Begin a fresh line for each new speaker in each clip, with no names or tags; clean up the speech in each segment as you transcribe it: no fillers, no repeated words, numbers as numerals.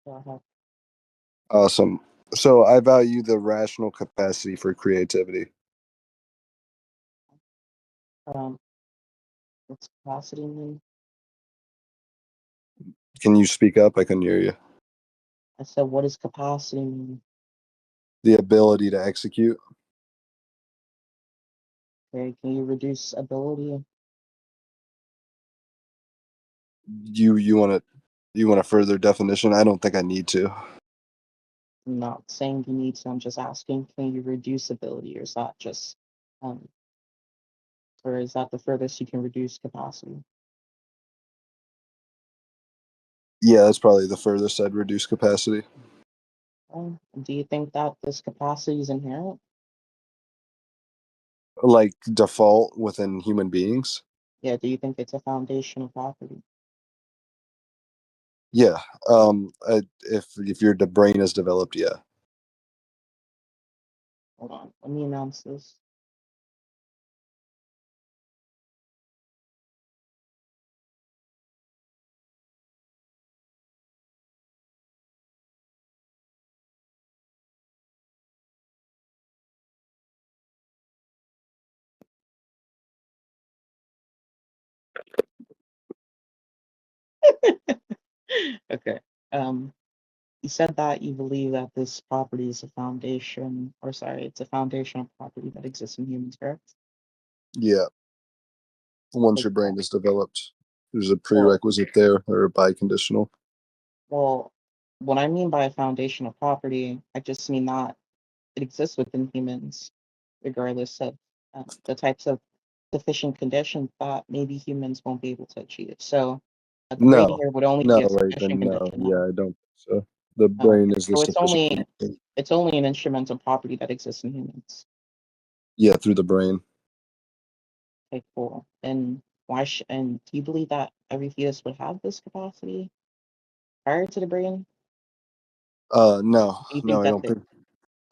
Go
Awesome. So I value the rational capacity for creativity.
ahead. What's capacity mean?
Can you speak up? I couldn't hear you.
I said, what does capacity mean?
The ability to execute.
Okay, can you reduce ability?
You want a further definition? I don't think I need to.
I'm not saying you need to, I'm just asking, can you reduce ability, or is that just, um, or is that the furthest you can reduce capacity?
Yeah, that's probably the furthest I'd reduce capacity.
Do you think that this capacity is inherent?
Like default within human beings.
Yeah, do you think it's a foundational property?
Yeah. If your brain is developed, yeah.
Hold on, let me announce this. Okay. You said that you believe that this property is a foundation, or sorry, it's a foundational property that exists in humans, correct?
Yeah. Once
Like,
your brain is developed, there's a
well,
prerequisite there or a biconditional.
well, what I mean by a foundational property, I just mean that it exists within humans, regardless of the types of sufficient conditions that maybe humans won't be able to achieve. So the brain
No,
here would only
no,
be a
right
sufficient
then, no.
condition
Yeah,
then.
I don't think so. The
Oh,
brain
okay.
is the
So
sufficient condition.
it's only an instrumental property that exists in humans.
Yeah, through the brain.
Okay, cool. And and do you believe that every fetus would have this capacity prior to the brain?
No,
Do you
no,
think
I
that
don't think.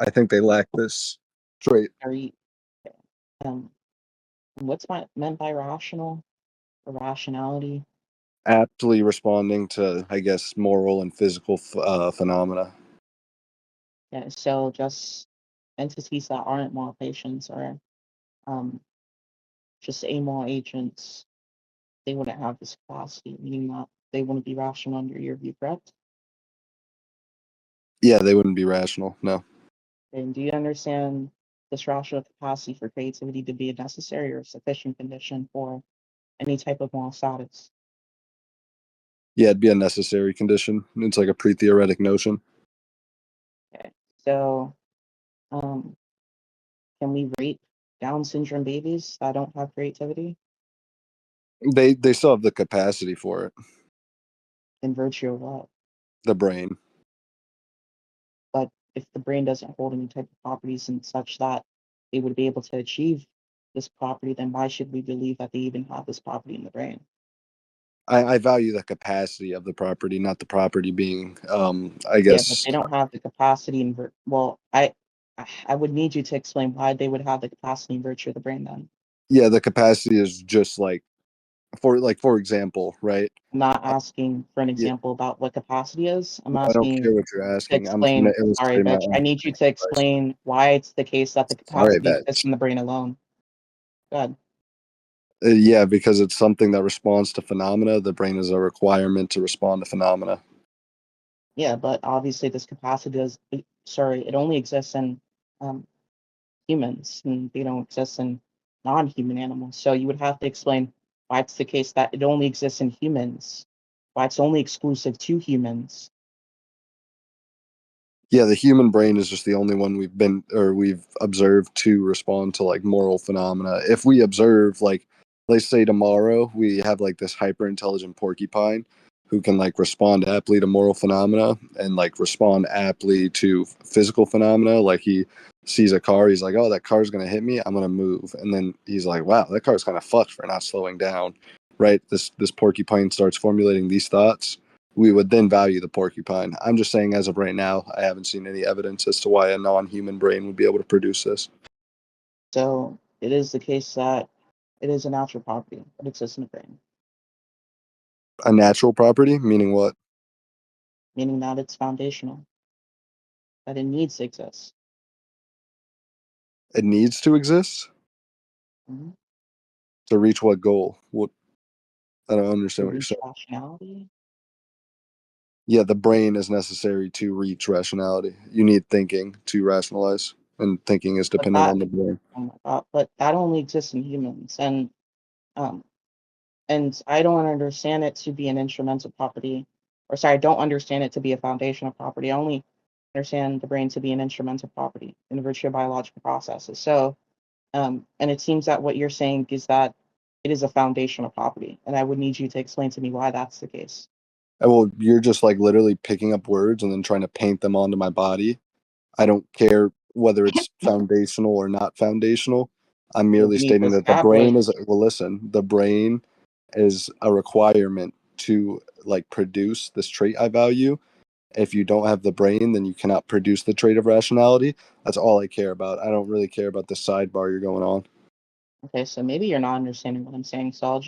I think they lack this trait.
are you, um meant by rational or rationality?
Aptly responding to, I guess, moral and physical phenomena.
Yeah, so just entities that aren't moral patients or um just amoral agents, they wouldn't have this capacity, meaning that they wouldn't be rational under your view, correct?
Yeah, they wouldn't be rational. No.
And do you understand this rational capacity for creativity to be a necessary or sufficient condition for any type of moral status?
Yeah, it'd be a necessary condition. It's like a pre-theoretic notion.
Okay. So, um, can we rate Down syndrome babies that don't have creativity
They still have the capacity for it.
in virtue of what?
The brain.
But if the brain doesn't hold any type of properties and such that they would be able to achieve this property, then why should we believe that they even have this property in the brain?
I value the capacity of the property, not the property being, I
Yeah, but
guess,
they don't have the capacity in well, I would need you to explain why they would have the capacity in virtue of the brain then.
yeah, the capacity is just like, for example, right?
I'm not
Uh,
asking for an
yeah,
example about what capacity is. I'm
I don't
asking
care what you're
to
asking. I'm trying
explain,
to
sorry,
illustrate my
Vetch, I
own
need you to
advice.
explain why it's the case that the
All right,
capacity exists
Vetch.
in the brain alone. Good.
Yeah, because it's something that responds to phenomena. The brain is a requirement to respond to phenomena.
Yeah, but obviously this capacity sorry, it only exists in um, humans and they don't exist in non-human animals. So you would have to explain why it's the case that it only exists in humans, why it's only exclusive to humans.
Yeah, the human brain is just the only one we've observed to respond to like moral phenomena. If we observe, like, let's say tomorrow we have like this hyper intelligent porcupine who can like respond aptly to moral phenomena and like respond aptly to physical phenomena. Like he sees a car, he's like, oh, that car's gonna hit me, I'm gonna move. And then he's like, wow, that car's kind of fucked for not slowing down. Right? This porcupine starts formulating these thoughts. We would then value the porcupine. I'm just saying, as of right now, I haven't seen any evidence as to why a non-human brain would be able to produce this.
So it is the case that it is a natural property that exists in the brain.
A natural property, meaning what?
meaning that it's foundational, that it needs to exist.
It needs to exist
Mhm.
to reach what goal? What? I don't
To
understand what you're
reach
saying.
rationality.
Yeah, the brain is necessary to reach rationality. You need thinking to rationalize, and thinking is
But
dependent
that,
on the brain.
oh my God, but that only exists in humans. Um, and I don't understand it to be an instrumental property, or sorry, I don't understand it to be a foundational property. I only understand the brain to be an instrumental property in virtue of biological processes. So, and it seems that what you're saying is that it is a foundational property, and I would need you to explain to me why that's the case.
Well, you're just like literally picking up words and then trying to paint them onto my body. I don't care whether it's foundational or not foundational. I'm
Well,
merely
we need to
stating that the
establish.
brain is, well, listen, the brain is a requirement to like produce this trait I value. If you don't have the brain, then you cannot produce the trait of rationality. That's all I care about. I don't really care about the sidebar you're going on.
Okay, so maybe you're not understanding what I'm saying. So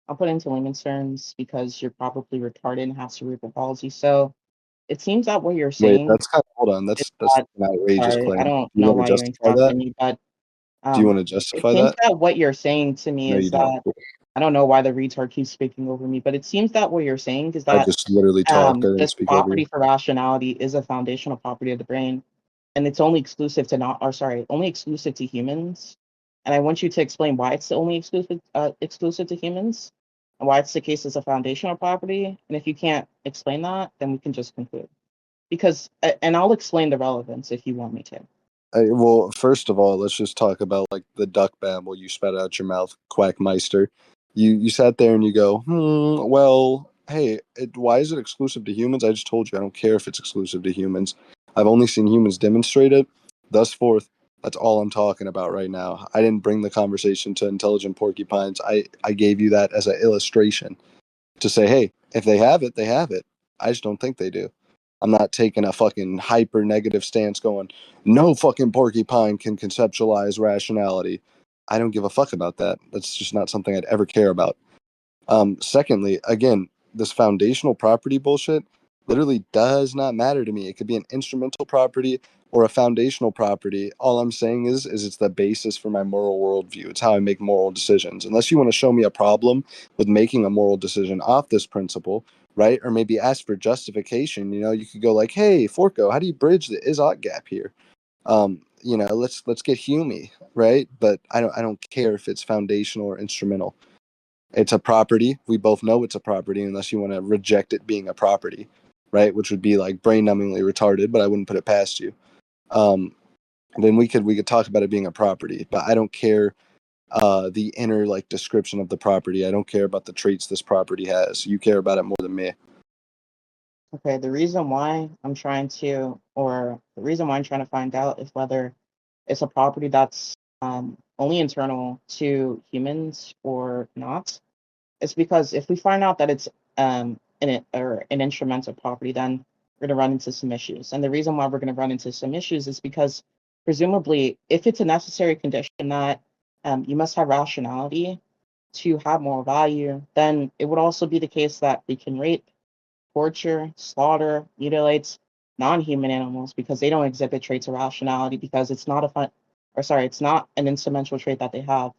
I'll put it into layman's terms because you're probably retarded and have cerebral palsy. So it seems that what you're
Wait,
saying
that's kind of, hold on.
is
That's
that,
an outrageous
sorry, I
claim. Do
don't
you
know
want to
why you
justify that?
interrupted me, but
Do you want to
it
justify
seems
that?
that what you're saying to me
No, you
is
don't.
that I don't know why the retard keeps speaking over me, but it seems that what you're saying is
I
that
just literally talked. I didn't
this
speak over you.
property for rationality is a foundational property of the brain, and it's only exclusive to not, or sorry, only exclusive to humans. And I want you to explain why it's only exclusive to humans, and why it's the case as a foundational property. And if you can't explain that, then we can just conclude. Because, and I'll explain the relevance if you want me to.
Well, first of all, let's just talk about like the duck babble you spat out your mouth, Quackmeister. You sat there and you go, well, hey, why is it exclusive to humans? I just told you I don't care if it's exclusive to humans. I've only seen humans demonstrate it. Thus forth, that's all I'm talking about right now. I didn't bring the conversation to intelligent porcupines. I gave you that as an illustration to say, hey, if they have it, they have it. I just don't think they do. I'm not taking a fucking hyper negative stance going, no fucking porcupine can conceptualize rationality. I don't give a fuck about that. That's just not something I'd ever care about. Secondly, again, this foundational property bullshit literally does not matter to me. It could be an instrumental property or a foundational property. All I'm saying is it's the basis for my moral worldview. It's how I make moral decisions. Unless you want to show me a problem with making a moral decision off this principle, right? Or maybe ask for justification. You could go like, "Hey, Forko, how do you bridge the is-ought gap here?" Let's get Hume, right? But I don't care if it's foundational or instrumental. It's a property. We both know it's a property unless you want to reject it being a property, right? Which would be like brain numbingly retarded, but I wouldn't put it past you. Um, then we could talk about it being a property, but I don't care the inner like description of the property. I don't care about the traits this property has. You care about it more than me.
Okay, the reason why I'm trying to, or the reason why I'm trying to find out is whether it's a property that's only internal to humans or not. It's because if we find out that it's an instrumental property, then we're going to run into some issues. And the reason why we're going to run into some issues is because presumably, if it's a necessary condition that you must have rationality to have moral value, then it would also be the case that we can rape, torture, slaughter, mutilates non-human animals because they don't exhibit traits of rationality because it's not a fun, or sorry, it's not an instrumental trait that they have.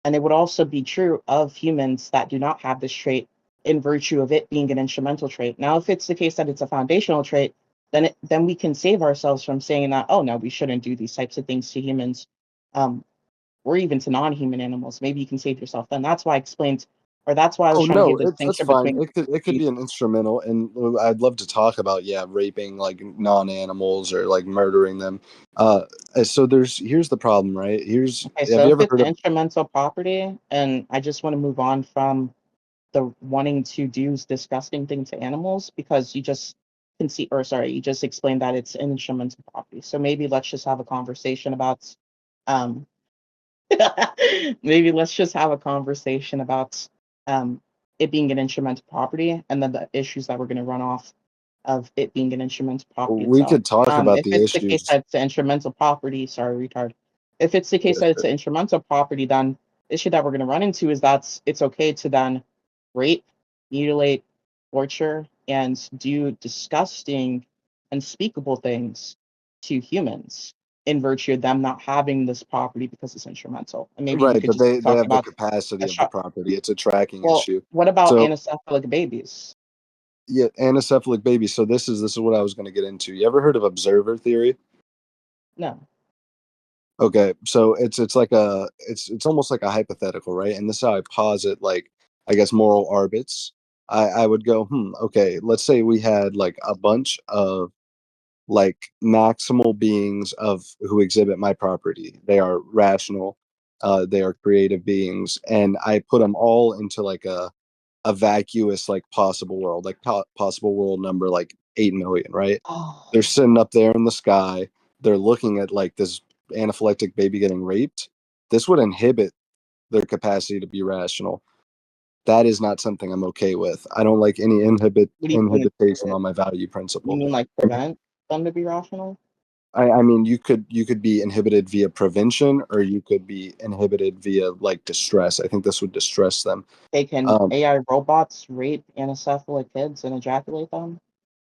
And it would also be true of humans that do not have this trait in virtue of it being an instrumental trait. Now, if it's the case that it's a foundational trait, then we can save ourselves from saying that, oh no, we shouldn't do these types of things to humans, um, or even to non-human animals. Maybe you can save yourself. Then that's why I explained, or that's why I was
Oh
trying to give
no,
the
that's
distinction
fine.
between
It could be an instrumental, and I'd love to talk about raping like non-animals or like murdering them. Uh, so here's the problem, right?
okay,
Have
so
you
if
ever
it's
heard of?
instrumental property, and I just want to move on from the wanting to do disgusting things to animals because you just or sorry, you just explained that it's an instrumental property. So maybe let's just have a conversation about um maybe let's just have a conversation about um it being an instrumental property and then the issues that we're going to run off of it being an instrumental property
We
itself.
could talk about
If
the
it's the case
issues.
that it's an instrumental property, sorry, retard. If it's the case that it's an instrumental property, then the issue that we're going to run into is that it's okay to then rape, mutilate, torture, and do disgusting, unspeakable things to humans in virtue of them not having this property because it's instrumental. And maybe you
Right,
could
but
just
they
talk
have the
about
capacity
a
of the
shot.
property. It's a tracking
Well,
issue.
what about
So
anencephalic babies?
yeah, anencephalic babies. So this is what I was going to get into. You ever heard of observer theory?
No.
Okay, so it's like it's almost like a hypothetical, right? And this is how I posit, like, I guess, moral arbits. I would go, okay, let's say we had like a bunch of like maximal beings of who exhibit my property. They are rational, they are creative beings, and I put them all into like a vacuous like possible world, like possible world number like 8 million, right?
Oh,
They're sitting up there in the sky. They're looking at like this anaphylactic baby getting raped. This would inhibit their capacity to be rational. That is not something I'm okay with. I don't like any
what do you mean
inhibition
inhibit?
on my value
You
principle.
mean like prevent them to be rational?
I mean, you could be inhibited via prevention, or you could be inhibited via like distress. I think this would distress them.
They can
Um,
AI robots rape anencephalic kids and ejaculate them?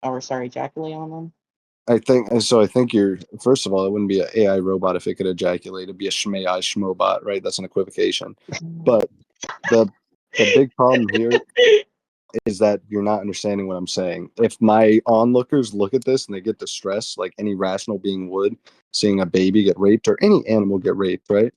Or sorry, ejaculate on them?
I think so. I think you're first of all, it wouldn't be an AI robot if it could ejaculate. It'd be a shmai schmobot, right? That's an equivocation. But the the big problem here is that you're not understanding what I'm saying. If my onlookers look at this and they get distressed, like any rational being would, seeing a baby get raped or any animal get raped, right?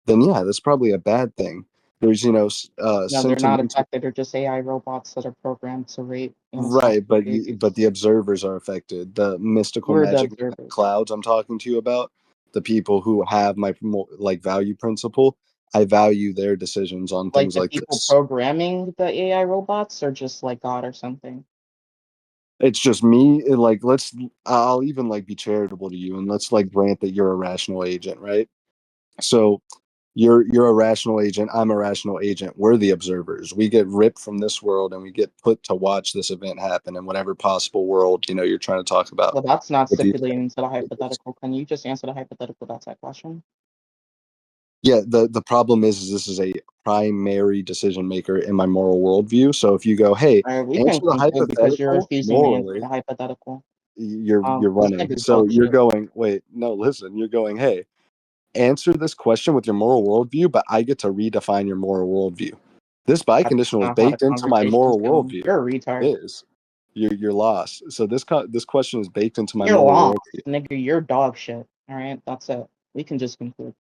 Then yeah, that's probably a bad thing. There's
No, they're not
sentimental.
affected. They're just AI robots that are programmed to rape
Right,
anencephalic
but
babies.
the observers are affected. The mystical
Who are the
magic
observers?
clouds I'm talking to you about, the people who have my like value principle, I value their decisions on
Like
things
the
like
people
this.
programming the AI robots, or just like God or something?
It's just me. Like, I'll even like be charitable to you, and let's like grant that you're a rational agent, right? So you're a rational agent. I'm a rational agent. We're the observers. We get ripped from this world, and we get put to watch this event happen in whatever possible world you're trying to talk about.
Well, that's not
What do you
stipulating to the
think?
hypothetical. Can you just answer the hypothetical? That's that question.
Yeah, the problem is this is a primary decision maker in my moral worldview. So if you go, hey,
All right, we
answer
can
the
conclude because you're
hypothetical
refusing to answer
morally,
the hypothetical.
you're
This
running.
nigga's
So
dog
you're
shit.
going, wait, no, listen, you're going, hey, answer this question with your moral worldview, but I get to redefine your moral worldview. This buy
That's
conditional is
not how the
baked into my
conversation's
moral
going.
worldview.
You're a
It
retard.
is. You're lost. So this question is baked into my
You're
moral
lost,
worldview.
nigga. You're dog shit. All right, that's it. We can just conclude.